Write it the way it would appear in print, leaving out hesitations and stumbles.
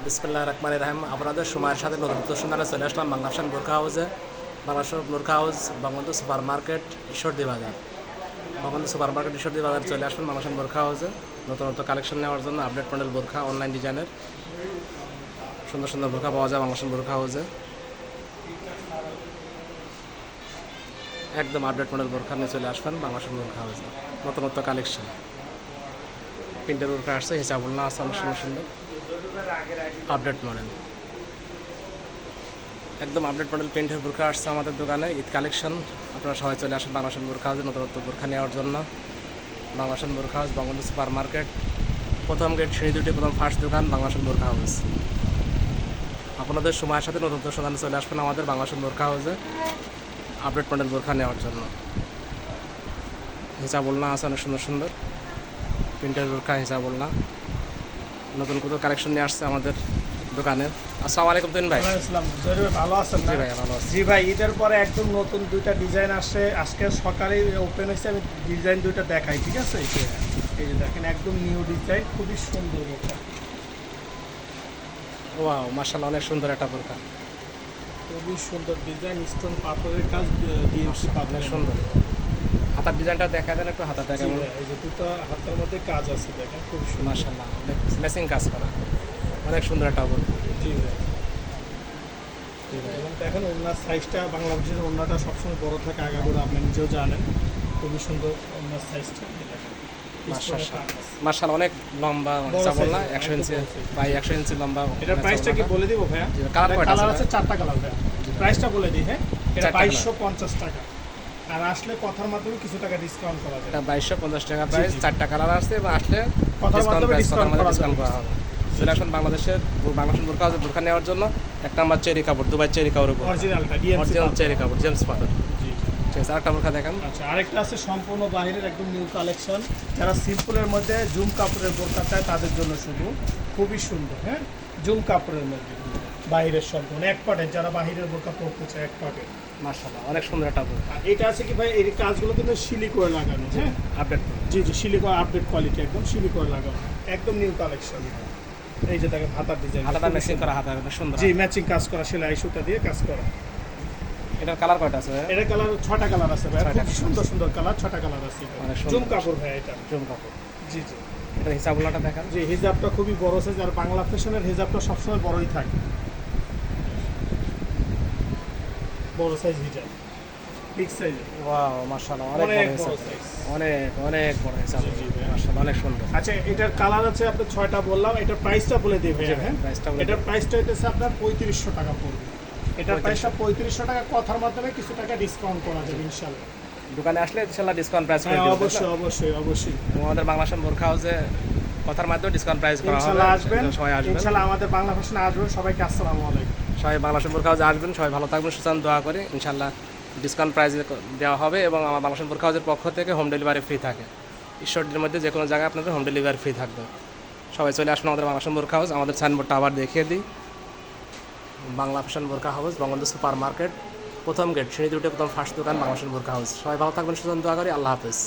বিসমিল্লাহির রহমানির রহিম। আপনাদের সময়ের সাথে নতুন সন্ধানে চলে আসলাম বাংলা ফ্যাশন বোরখা হাউসে। বাংলাদেশ বোরখা house Bangabandhu super market Ishwardi বাজার। বঙ্গবন্ধু সুপার মার্কেট ঈশ্বরদী বাজার চলে আসবেন বাংলা ফ্যাশন বোরখা হাউসে নতুন কালেকশন নেওয়ার জন্য। আপডেট মডেল বোরখা, অনলাইন ডিজাইনের সুন্দর সুন্দর বোরখা পাওয়া যায় বাংলা ফ্যাশন বোরখা হাউসে। একদম আপডেট মডেল বোরখা নিয়ে চলে আসবেন বাংলা ফ্যাশন বোরখা হাউসে। নতুন কালেকশন প্রিন্টের বোরখা আসছে, হিসাবুল না আছে অনেক সুন্দর সুন্দর আপডেট মডেল। একদম আপডেট মডেল প্রিন্টের বোরখা আসছে আমাদের দোকানে। ঈদ কালেকশন, আপনারা সবাই চলে আসেন বাংলা ফ্যাশন বোরখা হাউসে নতুন বোরখা নেওয়ার জন্য। বাংলা ফ্যাশন বোরখা হাউস বঙ্গবন্ধু সুপার মার্কেট, প্রথম গেট, সিঁড়ি দুটি, প্রথম ফার্স্ট দোকান বাংলা ফ্যাশন বোরখা হাউস। আপনাদের সময়ের সাথে নতুন সন্ধানে চলে আসবেন আমাদের বাংলা ফ্যাশন বোরখা হাউসে আপডেট মডেল বোরখা নেওয়ার জন্য। হিসাবুল না আছে অনেক সুন্দর সুন্দর প্রিন্টের বোরখা, হিসাবুল না নতুন কালেকশন নিয়ে আসছে আমাদের দোকানে। আসসালামু আলাইকুম তুহিন ভাই। ভালো আছেন? জি ভাই ভালো আছি। জি ভাই, ঈদের পরে একদম নতুন দুইটা ডিজাইন আসছে। আজকে সকালে ওপেন হয়েছে, আমি ডিজাইন দুইটা দেখাই, ঠিক আছে? এই যে দেখেন, একদম নিউ ডিজাইন, খুবই সুন্দর বোরখা। ওয়াও মাশাআল্লাহ, অনেক সুন্দর একটা বোরখা, খুবই সুন্দর ডিজাইন, স্টোন পাথরের কাজ, ডিএমসি পাথরের সুন্দর। হাতার ডিজাইনটা দেখা দেন একটু, হাতাটা কেমন? এই যে দুটো হাতের মধ্যে কাজ আছে, দেখেন খুব সুন্দর। মাশাআল্লাহ, অনেক ম্যাচিং কাজ করা, অনেক সুন্দর একটা বোরখা। জি ভাই, এবং দেখেন ওনার সাইজটা, বাংলাদেশের ওনাটা সবসময় বড় থাকে আগাগোড়া, আপনি নিজেও জানেন। খুবই সুন্দর ওনার সাইজটা। মাশাআল্লাহ, অনেক লম্বা, চাবল না 100 ইঞ্চি বাই 100 ইঞ্চি লম্বা। এটার প্রাইসটা কি বলে দিব ভাইয়া? কালার আছে চারটা কালার ভাইয়া। প্রাইসটা বলে দিই, হ্যাঁ, এটা 2250 টাকা। আর আসলে কথার মাধ্যমে কিছু টাকা ডিসকাউন্ট করা যায়। এটা 2250 টাকা প্রাইস, চারটা কালার আছে এবং আসলে কথার মাধ্যমে ডিসকাউন্ট করা হবে। চলে আসুন বাংলাদেশের বাংলাদেশ বোরখা হাউসে বোরখা নেওয়ার জন্য। এক নাম্বার চেরি কাপড়, দুবাই চেরি কাপড়, অরিজিনাল চেরি কাপড়, জেমস পাথর। ঠিক আছে, আরেকটা বোরখা দেখান। আচ্ছা, আরেকটা আছে সম্পূর্ণ বাইরের একদম নিউ কালেকশন। যারা সিম্পলের মধ্যে জুম কাপড়ের বোরখা চায় তাদের জন্য শুধু, খুবই সুন্দর। হ্যাঁ, জুম কাপড়ের মধ্যে বাইরের সম্পূর্ণ এক পার্টের, যারা বাহিরের বোরখা পরতে চায় এক পার্টের। মাশাআল্লাহ, অনেক সুন্দর একটা বোরখা। এটা আছে কি ভাই, এই কাজগুলো কিন্তু সিলিকোয়ে লাগানো। হ্যাঁ, আপডেট। জি, সিলিকোয়ে আপডেট কোয়ালিটি, একদম সিলিকোয়ে লাগানো, একদম নিউ কালেকশন। এই যে দেখেন হাতার ডিজাইন, হাতাটা ম্যাচিং করা, হাতা সুন্দর। জি, ম্যাচিং কাজ করা, সেলাই সুতা দিয়ে কাজ করা। এটার কালার কয়টা আছে ভাই? এটা কালার 6টা কালার আছে ভাই, খুব সুন্দর সুন্দর কালার, 6টা কালার আছে। জুম কাপড় ভাই, এটা জুম কাপড়। জি জি। এটা হিসাবুল্লাহটা দেখান। জি, হিজাবটা খুবই বড় সাইজ, আর বাংলা ফ্যাশনের হিজাবটা সবসময় বড়ই থাকে, বড় সাইজ হিজাব, বিগ সাইজ। ওয়াও মাশাআল্লাহ, অনেক বড় সাইজ, অনেক বড় হিসাব। জি মাশাআল্লাহ, অনেক সুন্দর। আচ্ছা, এটার কালার আছে আপনার 6টা বললাম। এটার প্রাইসটা বলে দিই ভাই। হ্যাঁ, এটার প্রাইসটা হইতেছে আপনার 3500 টাকা পড়বে। এটার প্রাইসটা 3500 টাকা, কথার মাধ্যমে কিছু টাকা ডিসকাউন্ট করা যাবে ইনশাআল্লাহ। দোকানে আসলে ইনশাআল্লাহ ডিসকাউন্ট প্রাইস করে দেব। অবশ্যই অবশ্যই অবশ্যই। আমাদের বাংলা ফ্যাশন বোরখা হাউসে কথার মাধ্যমে ডিসকাউন্ট প্রাইস করা হবে। ইনশাআল্লাহ আসবেন, সবাই আসবেন ইনশাআল্লাহ আমাদের বাংলা ফ্যাশনে আসবেন। সবাইকে আসসালামু আলাইকুম। সবাই বাংলা ফ্যাশন বোরখা হাউসে আসবেন, সবাই ভালো থাকবেন, সুস্থান দোয়া করি। ইনশাআল্লাহ ডিসকাউন্ট প্রাইস দেওয়া হবে এবং আমার বাংলা ফ্যাশন বোরখা হাউসের পক্ষ থেকে হোম ডেলিভারি ফ্রি থাকে। ঈশ্বরদীর মধ্যে যে কোনো জায়গায় আপনাদের হোম ডেলিভারি ফ্রি থাকবে। সবাই চলে আসবেন আমাদের বাংলা ফ্যাশন বোরখা হাউস। আমাদের সাইনবোর্ডটা আবার দেখিয়ে দিই, বাংলা ফ্যাশন বোরখা হাউস বঙ্গবন্ধু সুপার মার্কেট, প্রথম গেট, সিঁড়ি দুটি, প্রথম ফার্স্ট দোকান বাংলা ফ্যাশন বোরখা হাউস। সবাই ভালো থাকবেন, সুস্থান দোয়া করি। আল্লাহ হাফেজ।